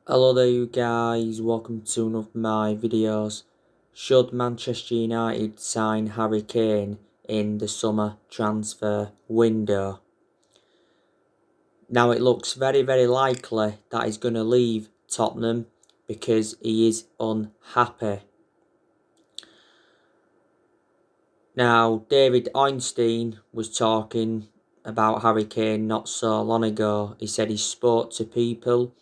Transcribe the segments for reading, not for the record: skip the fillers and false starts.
Hello there you guys, welcome to one of my videos. Should Manchester United sign Harry Kane in the summer transfer window? Now it looks very likely that he's going to leave Tottenham because he is unhappy. Now David Einstein was talking about Harry Kane not so long ago. He said he spoke to people.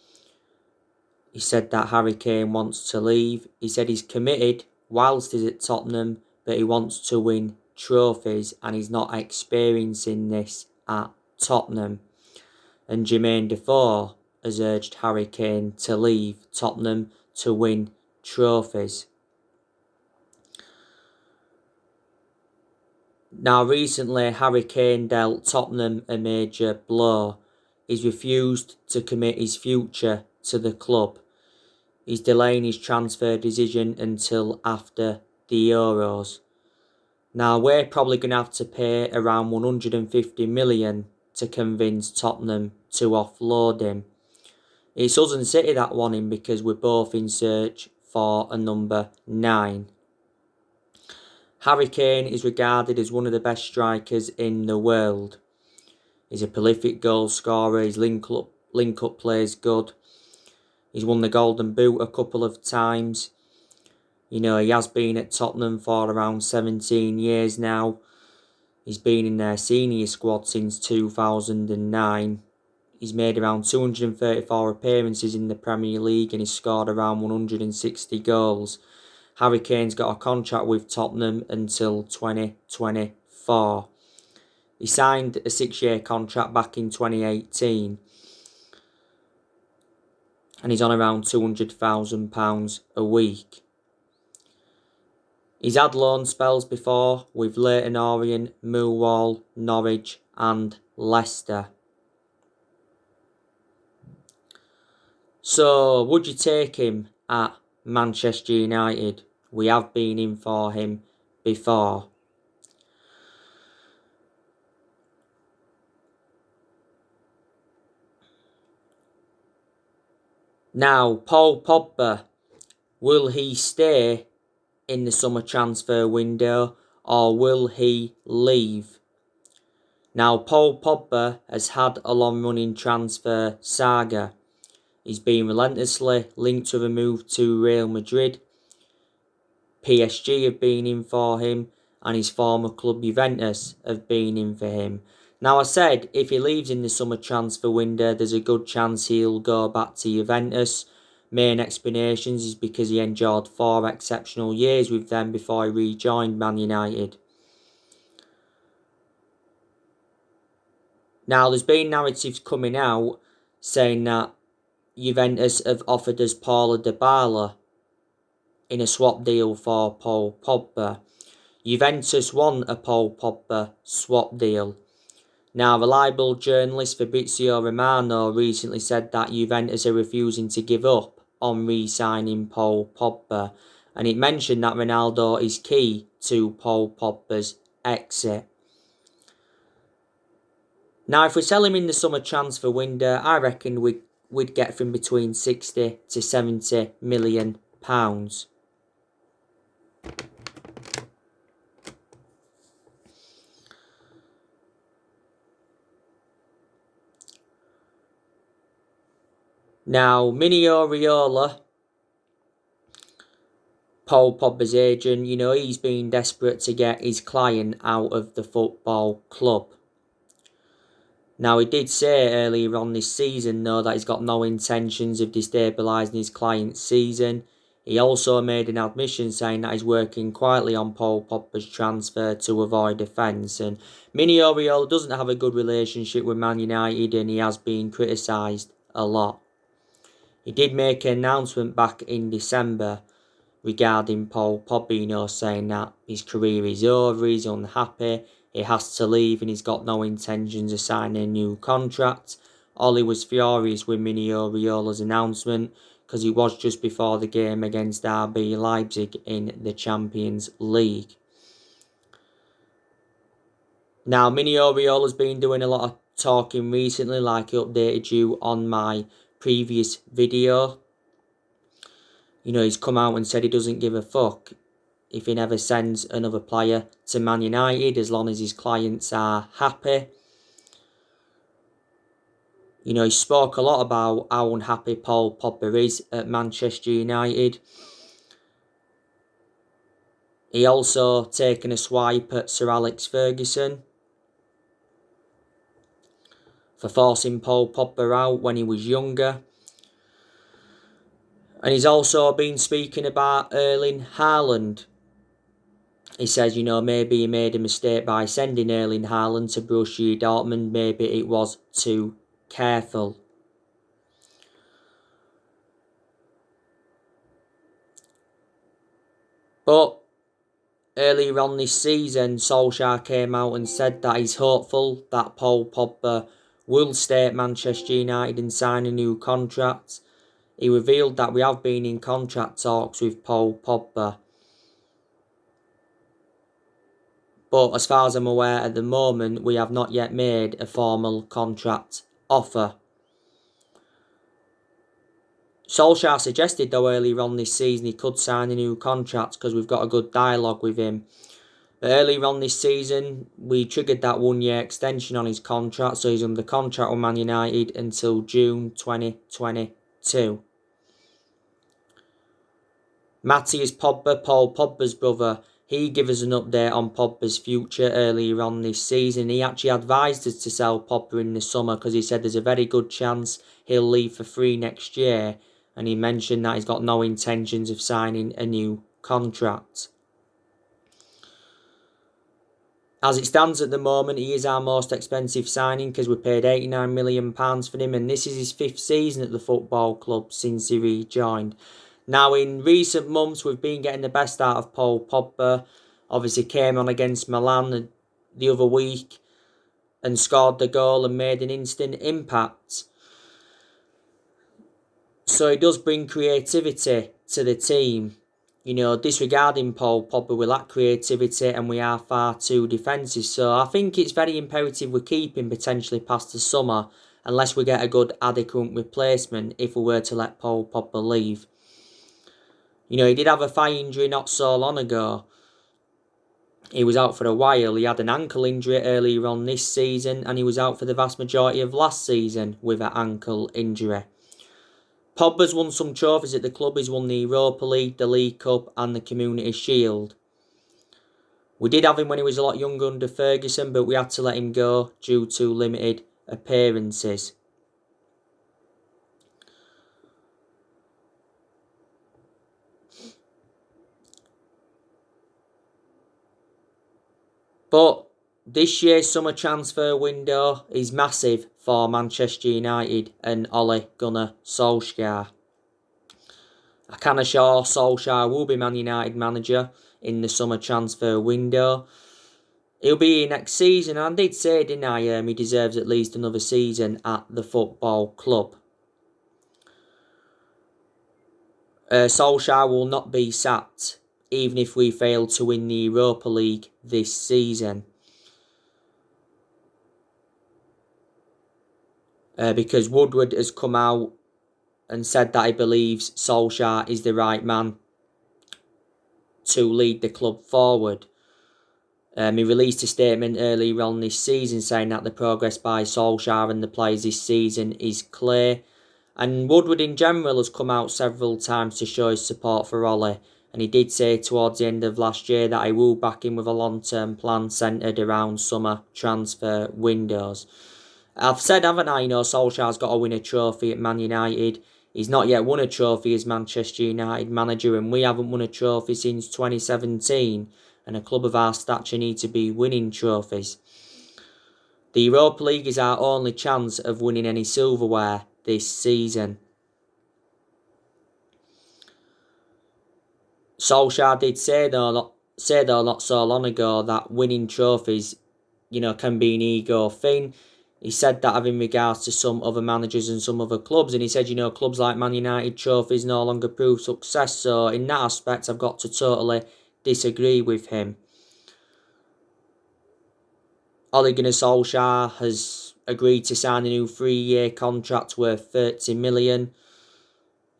He said that Harry Kane wants to leave. He said he's committed whilst he's at Tottenham, but he wants to win trophies and he's not experiencing this at Tottenham. And Jermaine Defoe has urged Harry Kane to leave Tottenham to win trophies. Now recently Harry Kane dealt Tottenham a major blow. He's refused to commit his future to the club. He's delaying his transfer decision until after the Euros. Now, we're probably going to have to pay around 150 million to convince Tottenham to offload him. It's us and City that want him because we're both in search for a number 9. Harry Kane is regarded as one of the best strikers in the world. He's a prolific goal scorer, his link-up play is good. He's won the Golden Boot a couple of times. You know, he has been at Tottenham for around 17 years now. He's been in their senior squad since 2009. He's made around 234 appearances in the Premier League and he's scored around 160 goals. Harry Kane's got a contract with Tottenham until 2024. He signed a 6-year contract back in 2018. And he's on around £200,000 a week. He's had loan spells before with Leyton Orient, Millwall, Norwich and Leicester. So, would you take him at Manchester United? We have been in for him before. Now, Paul Pogba, will he stay in the summer transfer window or will he leave? Now, Paul Pogba has had a long-running transfer saga. He's been relentlessly linked to a move to Real Madrid. PSG have been in for him and his former club Juventus have been in for him. Now, I said if he leaves in the summer transfer window, there's a good chance he'll go back to Juventus. Main explanations is because he endured 4 exceptional years with them before he rejoined Man United. Now, there's been narratives coming out saying that Juventus have offered us Paulo Dybala in a swap deal for Paul Pogba. Juventus won a Paul Pogba swap deal. Now, reliable journalist Fabrizio Romano recently said that Juventus are refusing to give up on re-signing Paul Pogba, and it mentioned that Ronaldo is key to Paul Pogba's exit. Now, if we sell him in the summer transfer window, I reckon we'd get from between 60 to 70 million pounds. Now, Mini Oriola, Paul Pogba's agent, you know, he's been desperate to get his client out of the football club. Now, he did say earlier on this season, though, that he's got no intentions of destabilising his client's season. He also made an admission saying that he's working quietly on Paul Pogba's transfer to avoid offence. And Mini Oriola doesn't have a good relationship with Man United and he has been criticised a lot. He did make an announcement back in December regarding Paul Pogba, saying that his career is over, he's unhappy, he has to leave and he's got no intentions of signing a new contract. Ollie was furious with Mini Oriola's announcement because it was just before the game against RB Leipzig in the Champions League. Now, Mini Oriola's been doing a lot of talking recently, like I updated you on my previous video. He's come out and said he doesn't give a fuck if he never sends another player to Man United as long as his clients are happy. He spoke a lot about how unhappy Paul Pogba is at Manchester United. He also taken a swipe at Sir Alex Ferguson for forcing Paul Pogba out when he was younger. And he's also been speaking about Erling Haaland. He says, maybe he made a mistake by sending Erling Haaland to Borussia Dortmund. Maybe it was too careful. But earlier on this season, Solskjaer came out and said that he's hopeful that Paul Pogba will stay at Manchester United and sign a new contract. He revealed that we have been in contract talks with Paul Pogba. But as far as I'm aware at the moment, we have not yet made a formal contract offer. Solskjaer suggested though earlier on this season he could sign a new contract because we've got a good dialogue with him. But earlier on this season, we triggered that 1-year extension on his contract, so he's under contract with Man United until June 2022. Matthias Pogba, Paul Pogba's brother, he gave us an update on Pogba's future earlier on this season. He actually advised us to sell Pogba in the summer because he said there's a very good chance he'll leave for free next year. And he mentioned that he's got no intentions of signing a new contract. As it stands at the moment, he is our most expensive signing because we paid £89 million for him, and this is his 5th season at the football club since he rejoined. Now, in recent months, we've been getting the best out of Paul Pogba. Obviously, came on against Milan the other week and scored the goal and made an instant impact. So it does bring creativity to the team. Disregarding Paul Pogba, we lack creativity and we are far too defensive. So I think it's very imperative we keep him potentially past the summer unless we get a good adequate replacement if we were to let Paul Pogba leave. He did have a thigh injury not so long ago. He was out for a while. He had an ankle injury earlier on this season and he was out for the vast majority of last season with an ankle injury. Pogba's won some trophies at the club. He's won the Europa League, the League Cup and the Community Shield. We did have him when he was a lot younger under Ferguson, but we had to let him go due to limited appearances. But this year's summer transfer window is massive for Manchester United and Ole Gunnar Solskjaer. I can assure Solskjaer will be Man United manager in the summer transfer window. He'll be here next season, and I did say, didn't I, he deserves at least another season at the football club. Solskjaer will not be sacked, even if we fail to win the Europa League this season. Because Woodward has come out and said that he believes Solskjaer is the right man to lead the club forward. He released a statement earlier on this season saying that the progress by Solskjaer and the players this season is clear. And Woodward in general has come out several times to show his support for Ole. And he did say towards the end of last year that he will back him with a long-term plan centred around summer transfer windows. I've said, haven't I, Solskjaer's got to win a trophy at Man United. He's not yet won a trophy as Manchester United manager, and we haven't won a trophy since 2017. And a club of our stature needs to be winning trophies. The Europa League is our only chance of winning any silverware this season. Solskjaer did say though not so long ago that winning trophies, can be an ego thing. He said that in regards to some other managers and some other clubs, and he said, clubs like Man United trophies no longer prove success. So in that aspect, I've got to totally disagree with him. Ole Gunnar Solskjaer has agreed to sign a new 3-year contract worth 30 million.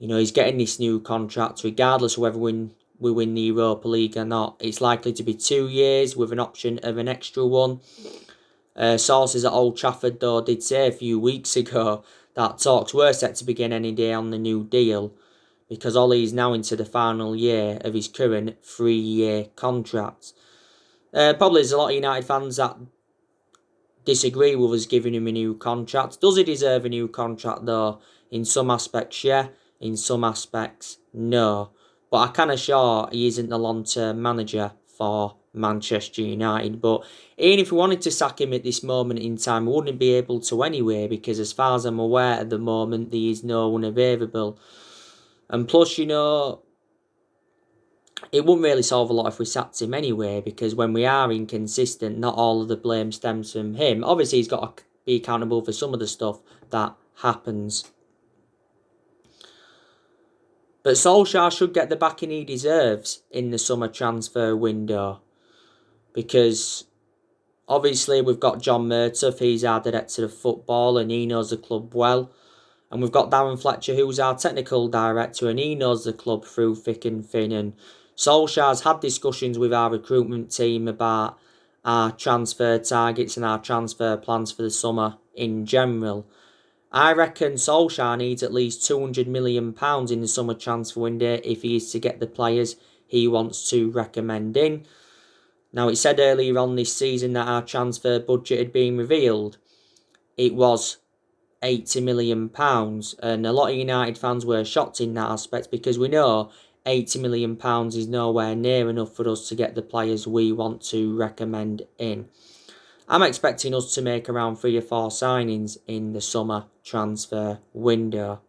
He's getting this new contract regardless of whether we win the Europa League or not. It's likely to be 2 years with an option of an extra one. Sources at Old Trafford, though, did say a few weeks ago that talks were set to begin any day on the new deal, because Ollie is now into the final year of his current 3-year contract. Probably there's a lot of United fans that disagree with us giving him a new contract. Does he deserve a new contract, though? In some aspects, yeah. In some aspects, no. But I can assure he isn't the long-term manager for Manchester United. But even if we wanted to sack him at this moment in time, we wouldn't be able to anyway, because as far as I'm aware at the moment, there is no one available. And plus, it wouldn't really solve a lot if we sacked him anyway, because when we are inconsistent, not all of the blame stems from him. Obviously, he's got to be accountable for some of the stuff that happens. But Solskjaer should get the backing he deserves in the summer transfer window, because obviously we've got John Murtough, he's our director of football and he knows the club well. And we've got Darren Fletcher, who's our technical director, and he knows the club through thick and thin. And Solskjaer's had discussions with our recruitment team about our transfer targets and our transfer plans for the summer in general. I reckon Solskjaer needs at least £200 million in the summer transfer window if he is to get the players he wants to recommend in. Now, it said earlier on this season that our transfer budget had been revealed. It was £80 million, and a lot of United fans were shocked in that aspect, because we know £80 million is nowhere near enough for us to get the players we want to recommend in. I'm expecting us to make around 3 or 4 signings in the summer transfer window.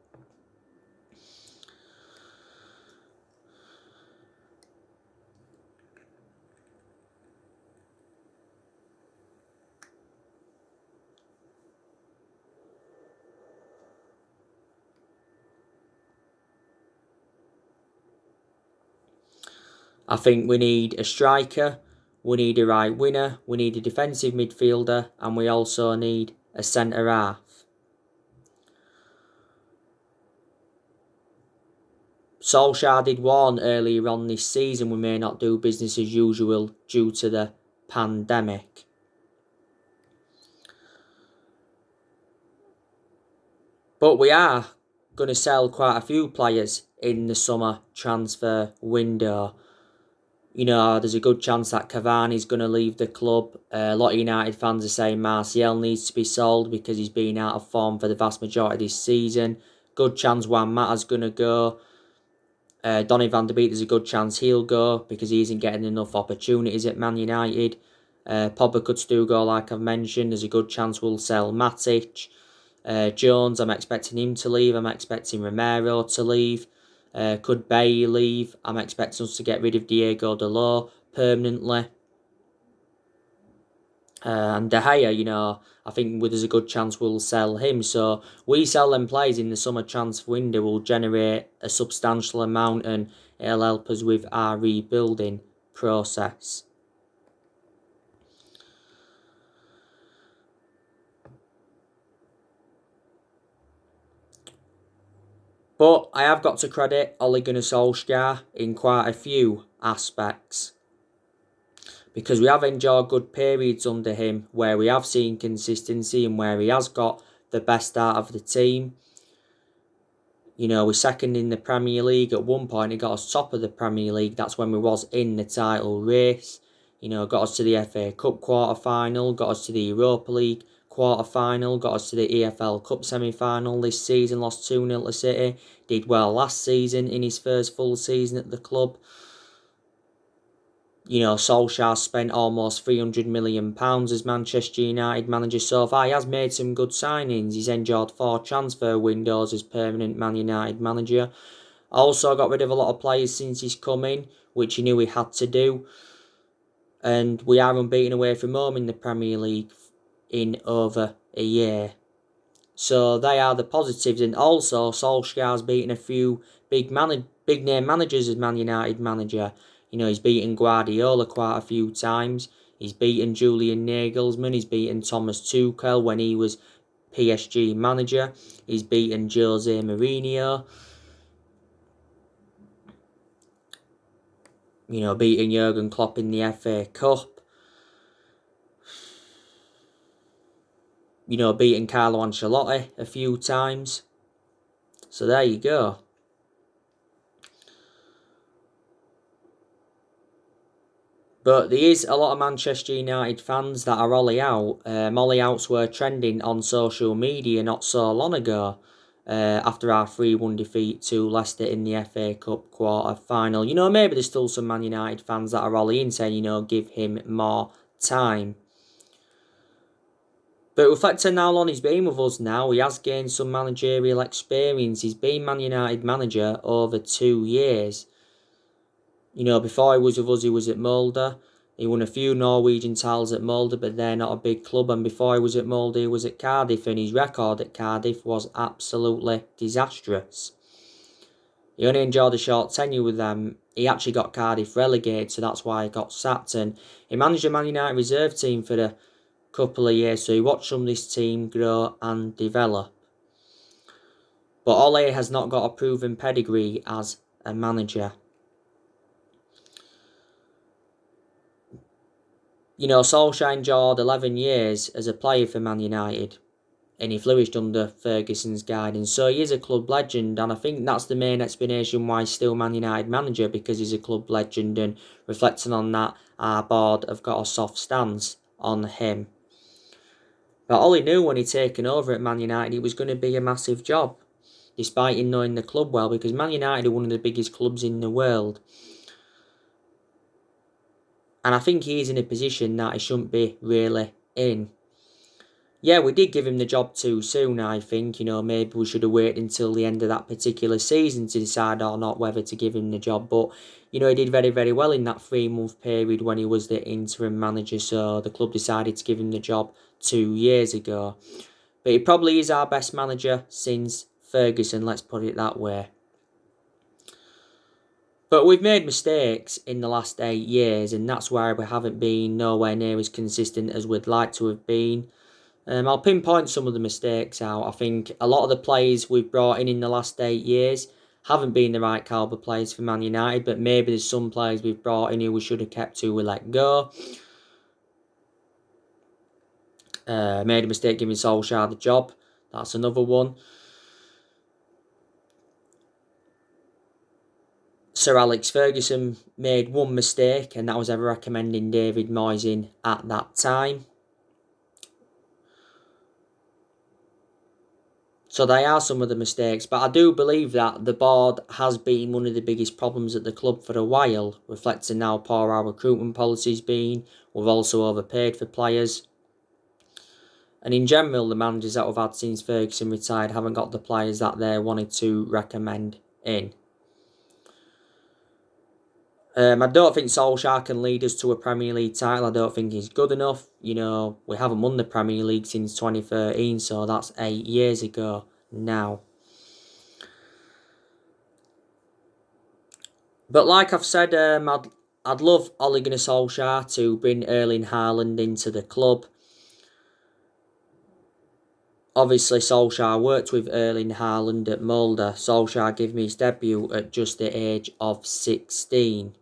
I think we need a striker, we need a right winger, we need a defensive midfielder, and we also need a centre half. Solskjaer did warn earlier on this season we may not do business as usual due to the pandemic. But we are going to sell quite a few players in the summer transfer window. There's a good chance that Cavani's going to leave the club. A lot of United fans are saying Martial needs to be sold because he's been out of form for the vast majority of this season. Good chance Juan Mata's going to go. Donny van de Beek, there's a good chance he'll go because he isn't getting enough opportunities at Man United. Pogba could still go, like I've mentioned. There's a good chance we'll sell Matic. Jones, I'm expecting him to leave. I'm expecting Romero to leave. Could Bay leave? I'm expecting us to get rid of Diego Dalot permanently. And De Gea, I think there's a good chance we'll sell him. So we sell them players in the summer transfer window will generate a substantial amount, and it'll help us with our rebuilding process. But I have got to credit Ole Gunnar Solskjaer in quite a few aspects, because we have enjoyed good periods under him where we have seen consistency and where he has got the best out of the team. We're second in the Premier League. At one point, he got us top of the Premier League. That's when we was in the title race. Got us to the FA Cup quarter-final, got us to the Europa League quarter-final, got us to the EFL Cup semi-final this season, lost 2-0 to City. Did well last season in his first full season at the club. Solskjaer spent almost £300 million as Manchester United manager so far. He has made some good signings. He's enjoyed 4 transfer windows as permanent Man United manager. Also got rid of a lot of players since he's come in, which he knew he had to do. And we are unbeaten away from home in the Premier League in over a year. So they are the positives. And also, Solskjaer's beaten a few big name managers as Man United manager. He's beaten Guardiola quite a few times. He's beaten Julian Nagelsmann. He's beaten Thomas Tuchel when he was PSG manager. He's beaten Jose Mourinho. beating Jurgen Klopp in the FA Cup. Beating Carlo Ancelotti a few times. So there you go. But there is a lot of Manchester United fans that are Ollie out. Ollie outs were trending on social media not so long ago. After our 3-1 defeat to Leicester in the FA Cup quarter-final. Maybe there's still some Man United fans that are Ollie in saying, give him more time. But reflecting how long he's been with us now, he has gained some managerial experience. He's been Man United manager over 2 years. Before he was with us, he was at Molde. He won a few Norwegian titles at Molde, but they're not a big club. And before he was at Molde, he was at Cardiff, and his record at Cardiff was absolutely disastrous. He only enjoyed a short tenure with them. He actually got Cardiff relegated, so that's why he got sacked. And he managed a Man United reserve team for a couple of years, so he watched some of this team grow and develop. But Ole has not got a proven pedigree as a manager. Solskjaer enjoyed 11 years as a player for Man United, and he flourished under Ferguson's guidance. So he is a club legend, and I think that's the main explanation why he's still Man United manager, because he's a club legend, and reflecting on that, our board have got a soft stance on him. But Ollie knew when he'd taken over at Man United it was going to be a massive job, despite him knowing the club well, because Man United are one of the biggest clubs in the world. And I think he's in a position that he shouldn't be really in. Yeah, we did give him the job too soon, I think. Maybe we should have waited until the end of that particular season to decide or not whether to give him the job. But, he did very, very well in that 3-month period when he was the interim manager. So the club decided to give him the job 2 years ago. But he probably is our best manager since Ferguson, let's put it that way. But we've made mistakes in the last 8 years, and that's why we haven't been nowhere near as consistent as we'd like to have been. I'll pinpoint some of the mistakes out. I think a lot of the players we've brought in the last 8 years haven't been the right calibre players for Man United, but maybe there's some players we've brought in who we should have kept, who we let go. Made a mistake giving Solskjaer the job. That's another one. Sir Alex Ferguson made one mistake, and that was ever recommending David Moyes in at that time. So they are some of the mistakes, but I do believe that the board has been one of the biggest problems at the club for a while, reflecting how poor our recruitment policy's been. We've also overpaid for players. And in general, the managers that we've had since Ferguson retired haven't got the players that they wanted to recommend in. I don't think Solskjaer can lead us to a Premier League title. I don't think he's good enough. We haven't won the Premier League since 2013, so that's 8 years ago now. But like I've said, I'd love Ole Gunnar Solskjaer to bring Erling Haaland into the club. Obviously, Solskjaer worked with Erling Haaland at Molde. Solskjaer gave me his debut at just the age of 16.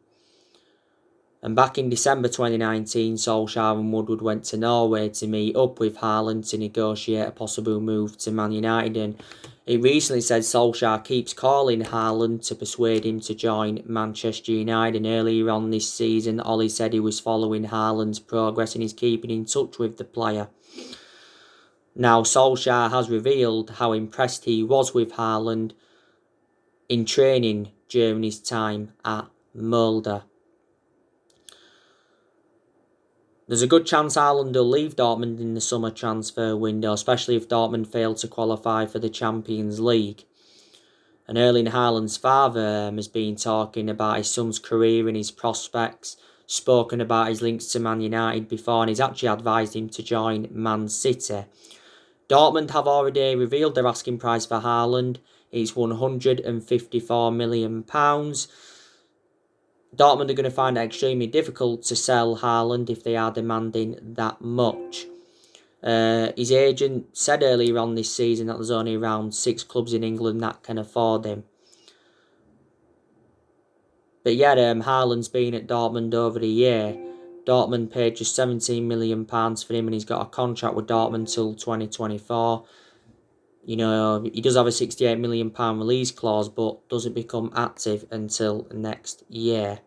And back in December 2019, Solskjaer and Woodward went to Norway to meet up with Haaland to negotiate a possible move to Man United. And he recently said Solskjaer keeps calling Haaland to persuade him to join Manchester United. And earlier on this season, Ollie said he was following Haaland's progress and he's keeping in touch with the player. Now, Solskjaer has revealed how impressed he was with Haaland in training during his time at Molde. There's a good chance Haaland will leave Dortmund in the summer transfer window, especially if Dortmund fail to qualify for the Champions League. And Erling Haaland's father has been talking about his son's career and his prospects, spoken about his links to Man United before, and he's actually advised him to join Man City. Dortmund have already revealed their asking price for Haaland. It's £154 million. Dortmund are going to find it extremely difficult to sell Haaland if they are demanding that much. His agent said earlier on this season that there's only around 6 clubs in England that can afford him. But yet, Haaland's been at Dortmund over the year. Dortmund paid just £17 million for him, and he's got a contract with Dortmund till 2024. You know, he does have a £68 million release clause, but doesn't become active until next year.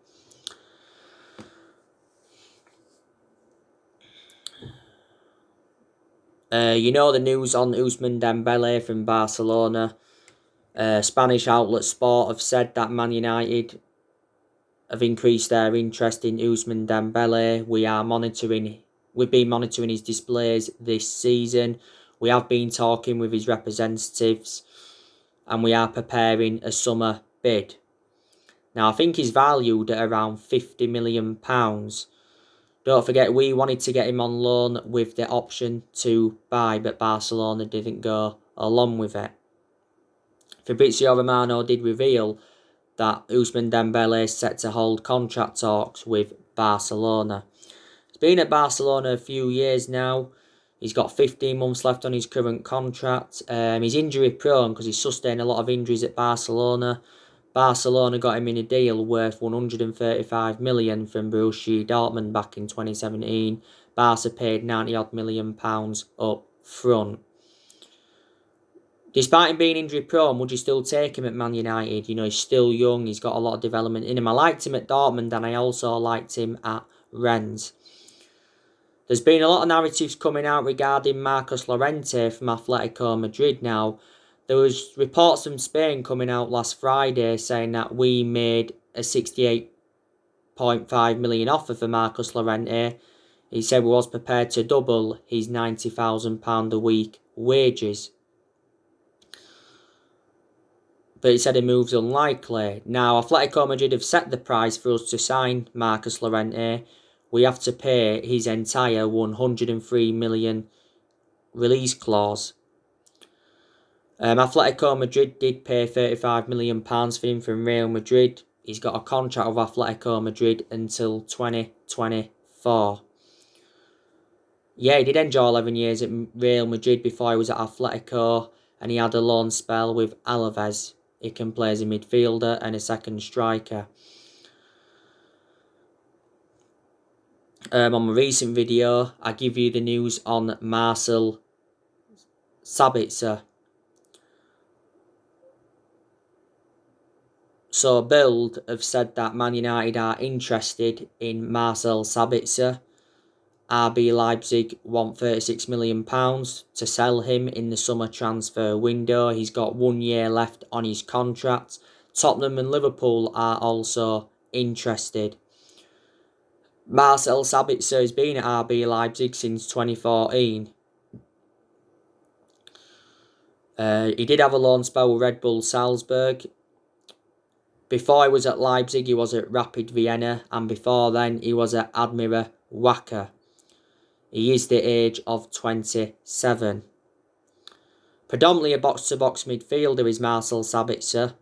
You know the news on Ousmane Dembele from Barcelona. Spanish outlet Sport have said that Man United have increased their interest in Ousmane Dembele. We've been monitoring his displays this season. We have been talking with his representatives, and we are preparing a summer bid. Now, I think he's valued at around £50 million. Don't forget, we wanted to get him on loan with the option to buy, but Barcelona didn't go along with it. Fabrizio Romano did reveal that Ousmane Dembele is set to hold contract talks with Barcelona. He's been at Barcelona a few years now. He's got 15 months left on his current contract. He's injury prone because he's sustained a lot of injuries at Barcelona. Barcelona got him in a deal worth £135 million from Borussia Dortmund back in 2017. Barca paid £90 million up front. Despite him being injury prone, would you still take him at Man United? You know, he's still young, he's got a lot of development in him. I liked him at Dortmund, and I also liked him at Rennes. There's been a lot of narratives coming out regarding Marcos Llorente from Atletico Madrid now. There was reports from Spain coming out last Friday saying that we made a £68.5 million offer for Marcos Llorente. He said we was prepared to double his £90,000 a week wages. But he said a move's unlikely. Now, Atletico Madrid have set the price for us to sign Marcos Llorente. We have to pay his entire £103 million release clause. Atletico Madrid did pay £35 million for him from Real Madrid. He's got a contract with Atletico Madrid until 2024. Yeah, he did enjoy 11 years at Real Madrid before he was at Atletico, and he had a loan spell with Alaves. He can play as a midfielder and a second striker. On my recent video, I give you the news on Marcel Sabitzer. So Bild have said that Man United are interested in Marcel Sabitzer. RB Leipzig want £36 million to sell him in the summer transfer window. He's got 1 year left on his contract. Tottenham and Liverpool are also interested. Marcel Sabitzer has been at RB Leipzig since 2014. He did have a loan spell with Red Bull Salzburg. Before he was at Leipzig, he was at Rapid Vienna, and before then, he was at Admira Wacker. He is the age of 27. Predominantly a box-to-box midfielder is Marcel Sabitzer,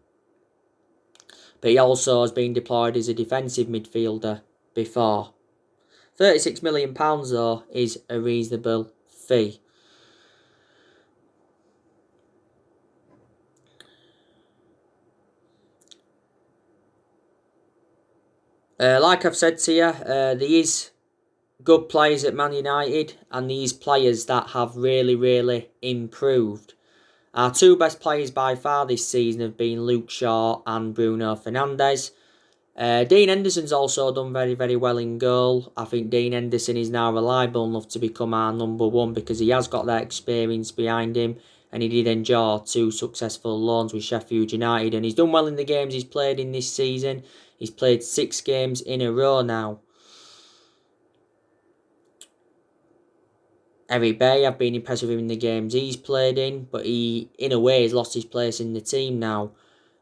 but he also has been deployed as a defensive midfielder before. £36 million though is a reasonable fee. Like I've said to you, there is good players at Man United, and these players that have really improved. Our two best players by far this season have been Luke Shaw and Bruno Fernandes. Dean Henderson's also done very well in goal. I think Dean Henderson is now reliable enough to become our number one because he has got that experience behind him, and he did enjoy 2 successful loans with Sheffield United, and he's done well in the games he's played in this season. He's played 6 games in a row now. Eric Bay, I've been impressed with him in the games he's played in, but he, in a way, has lost his place in the team now.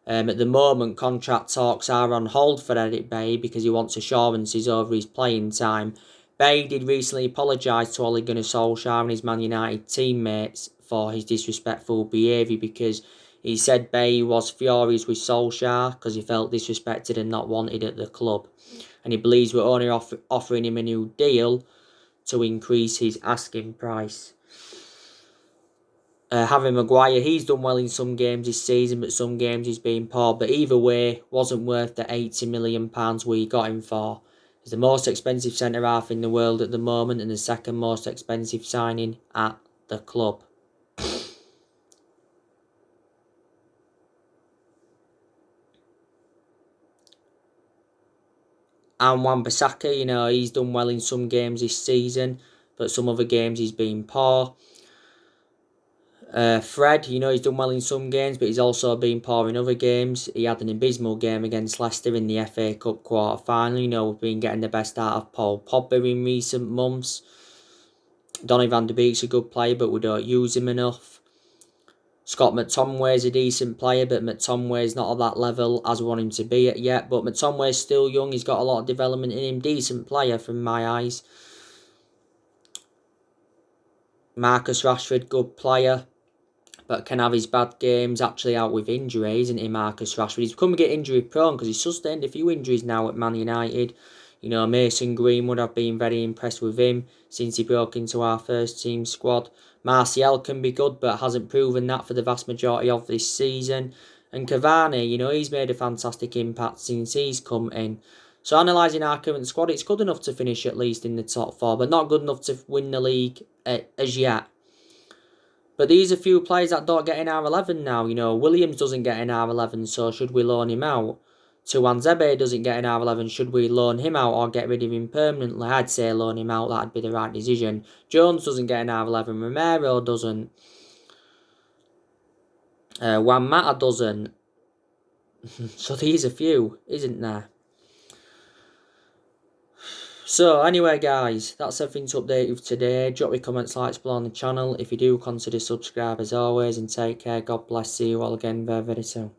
At the moment, contract talks are on hold for Eric Bay because he wants assurances over his playing time. Bay did recently apologise to Ole Gunnar Solskjaer and his Man United teammates for his disrespectful behaviour, because he said Bay was furious with Solskjaer because he felt disrespected and not wanted at the club. And he believes we're only offering him a new deal to increase his asking price. Harry Maguire, he's done well in some games this season, but some games he's been poor. But either way, wasn't worth the £80 million we got him for. He's the most expensive centre-half in the world at the moment and the second most expensive signing at the club. And Wan-Bissaka, he's done well in some games this season, but some other games he's been poor. Fred, he's done well in some games, but he's also been poor in other games. He had an abysmal game against Leicester in the FA Cup quarter-final. We've been getting the best out of Paul Pogba in recent months. Donny van de Beek's a good player, but we don't use him enough. Scott McTominay's a decent player, but McTominay's not at that level as we want him to be at yet. But McTominay's still young. He's got a lot of development in him. Decent player from my eyes. Marcus Rashford, good player, but can have his bad games. Actually out with injury, isn't he, Marcus Rashford? He's become a bit injury prone because he's sustained a few injuries now at Man United. Mason Greenwood, I've been very impressed with him since he broke into our first team squad. Martial can be good, but hasn't proven that for the vast majority of this season. And Cavani, he's made a fantastic impact since he's come in. So analysing our current squad, it's good enough to finish at least in the top four, but not good enough to win the league as yet. But these are few players that don't get in our 11 now. Williams doesn't get in our 11, so should we loan him out? Tuanzebe doesn't get in our 11, should we loan him out or get rid of him permanently? I'd say loan him out, that'd be the right decision. Jones doesn't get in our 11, Romero doesn't. Juan Mata doesn't. So these are few, isn't there? So anyway guys, that's everything to update you today. Drop your comments, likes below on the channel. If you do, consider subscribe as always, and take care. God bless. See you all again very, very soon.